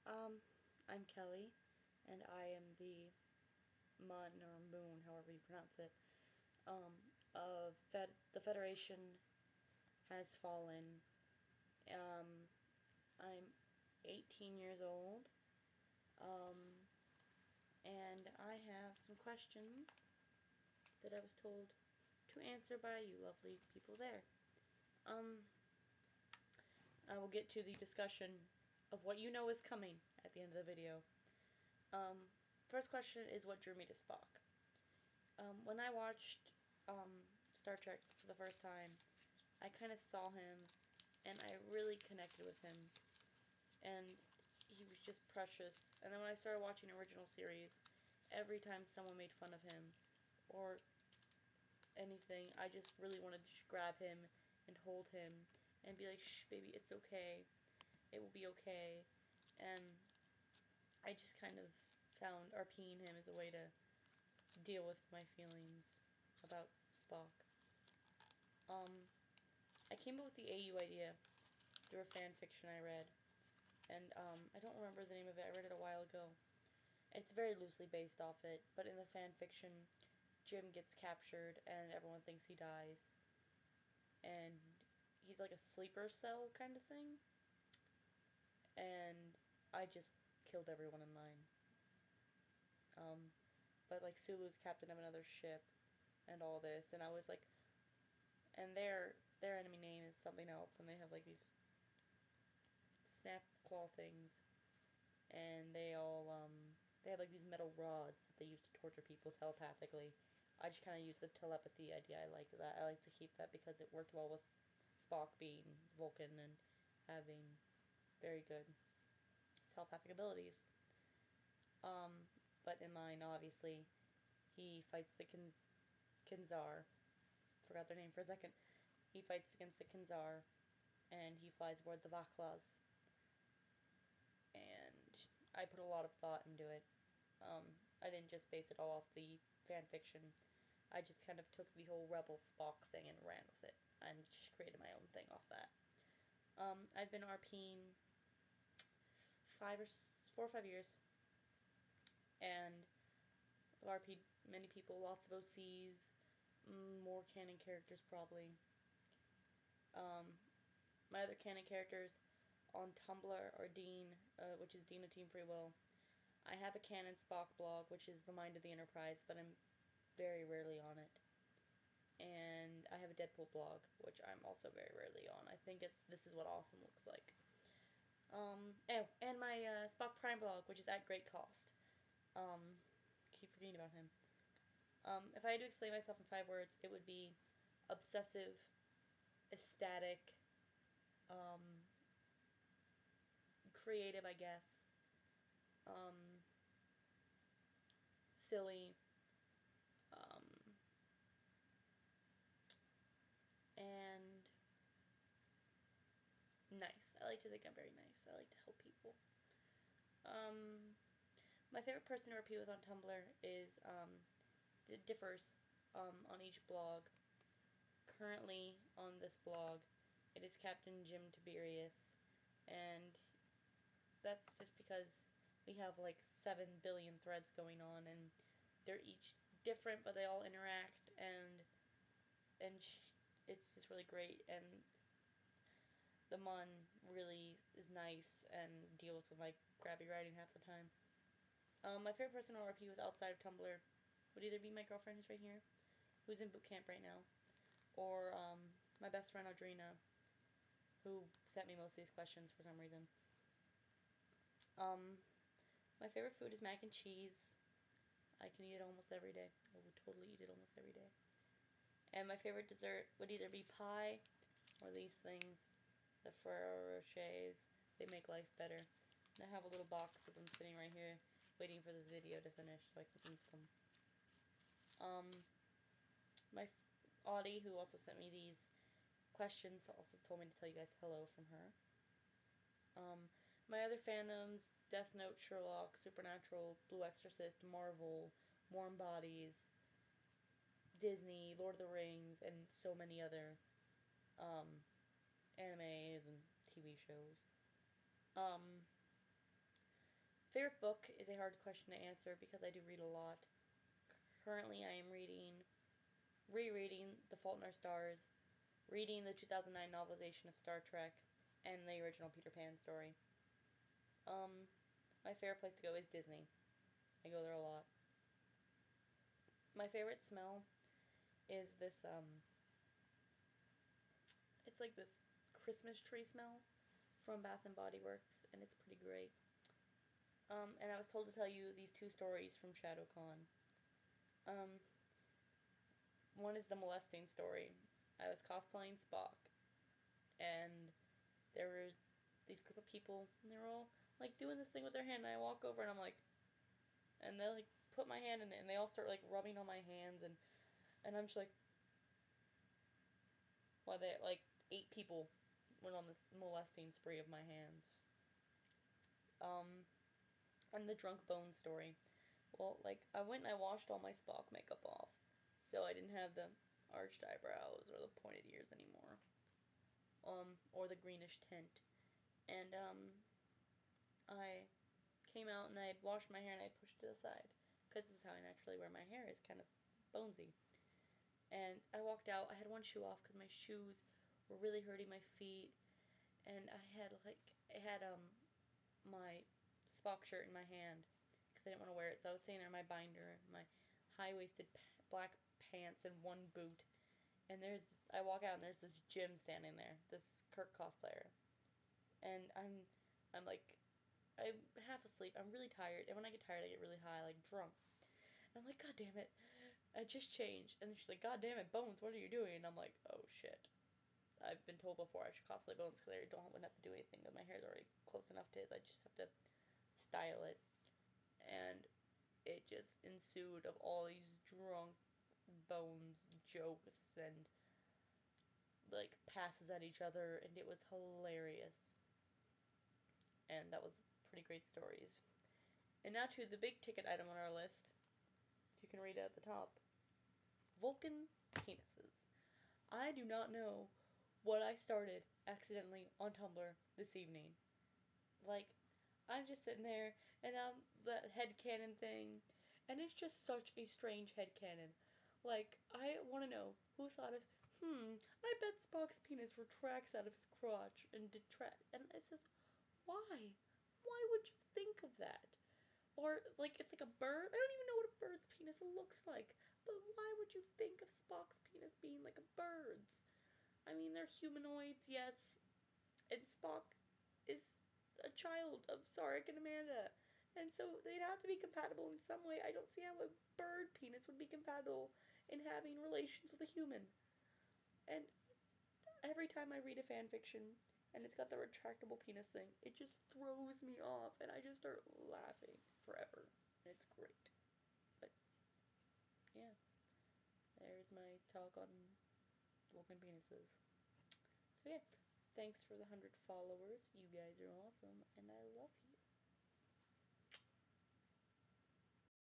Um, I'm Kelly, and I am the Mun or Moon, however you pronounce it, of the Federation has fallen. Um, I'm 18 years old, um, and I have some questions that I was told to answer by you lovely people there. Um, I will get to the discussion of what you know is coming at the end of the video. First question is what drew me to Spock. When I watched Star Trek for the first time, I kind of saw him, and I really connected with him, and he was just precious. And then when I started watching original series, every time someone made fun of him, or anything, I just really wanted to grab him and hold him, and be like, shh, baby, it's okay. It will be okay. And I just kind of found RPing him as a way to deal with my feelings about Spock. I came up with the AU idea through a fan fiction I read, and I don't remember the name of it. I read it a while ago. It's very loosely based off it, but in the fan fiction, Jim gets captured and everyone thinks he dies, and he's like a sleeper cell kind of thing, and I just killed everyone in mine. But like Sulu's captain of another ship, and all this, and I was like, and their enemy name is something else, and they have like these snap claw things, and they have like these metal rods that they use to torture people telepathically. I just kind of used the telepathy idea. I liked that. I like to keep that because it worked well with Spock being Vulcan and having very good telepathic abilities. But in mine, obviously, he fights the Kinzar. Forgot their name for a second. He fights against the Kinzar, and he flies aboard the Vaklas. And I put a lot of thought into it. I didn't just base it all off the fan fiction. I just kind of took the whole Rebel Spock thing and ran with it, and just created my own thing off that. I've been RPing 4 or 5 years, and I've RP'd many people, lots of OCs, more canon characters probably. My other canon characters on Tumblr are Dean, which is Dean of Team Free Will. I have a canon Spock blog, which is The Mind of the Enterprise, but I'm very rarely on it. And I have a Deadpool blog, which I'm also very rarely on. I think it's This Is What Awesome Looks Like. And my Spock Prime blog, which is at great cost. Keep forgetting about him. If I had to explain myself in 5 words, it would be obsessive, ecstatic, creative, I guess, silly, and nice. I like to think I'm very nice. I like to help people. My favorite person to repeat with on Tumblr is, differs, on each blog. Currently, on this blog, it is Captain Jim Tiberius, and that's just because we have like 7 billion threads going on, and they're each different, but they all interact, and it's just really great, and the Mun really is nice and deals with my grabby writing half the time. My favorite person I'll repeat with outside of Tumblr would either be my girlfriend who's right here, who's in boot camp right now, or my best friend Audrina, who sent me most of these questions for some reason. My favorite food is mac and cheese. I can eat it almost every day. I would totally eat it almost every day. And my favorite dessert would either be pie or these things, the Ferrero Rochers. They make life better. And I have a little box of them sitting right here, waiting for this video to finish so I can eat them. My Audie, who also sent me these questions, also told me to tell you guys hello from her. My other fandoms, Death Note, Sherlock, Supernatural, Blue Exorcist, Marvel, Warm Bodies, Disney, Lord of the Rings, and so many other animes and TV shows. Favorite book is a hard question to answer because I do read a lot. Currently, I am rereading The Fault in Our Stars, reading the 2009 novelization of Star Trek, and the original Peter Pan story. My favorite place to go is Disney. I go there a lot. My favorite smell is this, it's like this Christmas tree smell from Bath and Body Works, and it's pretty great. And I was told to tell you these two stories from ShadowCon. One is the molesting story. I was cosplaying Spock, and there were these group of people, and they were all like doing this thing with their hand, and I walk over and I'm like, and they like put my hand in it, and they all start like rubbing on my hands, and I'm just like, well, they like 8 people went on this molesting spree of my hands. And the drunk bone story. Well, like I went and I washed all my Spock makeup off, so I didn't have the arched eyebrows or the pointed ears anymore, or the greenish tint. And I came out and I had washed my hair and I pushed it to the side, because this is how I naturally wear my hair, is kind of bonesy. And I walked out. I had one shoe off because my shoes were really hurting my feet, and I had my Spock shirt in my hand because I didn't want to wear it. So I was sitting there in my binder, my high-waisted black pants and one boot. And I walk out and there's this Jim standing there, this Kirk cosplayer. And I'm like, I'm half asleep. I'm really tired. And when I get tired, I get really high, like drunk. And I'm like, God damn it, I just changed. And she's like, God damn it, Bones, what are you doing? And I'm like, oh shit. I've been told before I should cosplay Bones because I wouldn't have to do anything because my hair's already close enough to his. I just have to style it. And it just ensued of all these drunk Bones jokes and like passes at each other, and it was hilarious. And that was pretty great stories. And now to the big ticket item on our list. You can read it at the top. Vulcan penises. I do not know what I started accidentally on Tumblr this evening. Like, I'm just sitting there, and the headcanon thing, and it's just such a strange headcanon. Like, I want to know who thought of, I bet Spock's penis retracts out of his crotch and and it says, why? Why would you think of that? Or, like, it's like a bird. I don't even know what a bird's penis looks like, but why would you think of Spock's penis being like a bird's? I mean, they're humanoids, yes, and Spock is a child of Sarek and Amanda, and so they'd have to be compatible in some way. I don't see how a bird penis would be compatible in having relations with a human. And every time I read a fan fiction and it's got the retractable penis thing, it just throws me off, and I just start laughing forever. And it's great. But yeah, there's my talk on Vulcan penises. So yeah, thanks for the 100 followers. You guys are awesome, and I love you.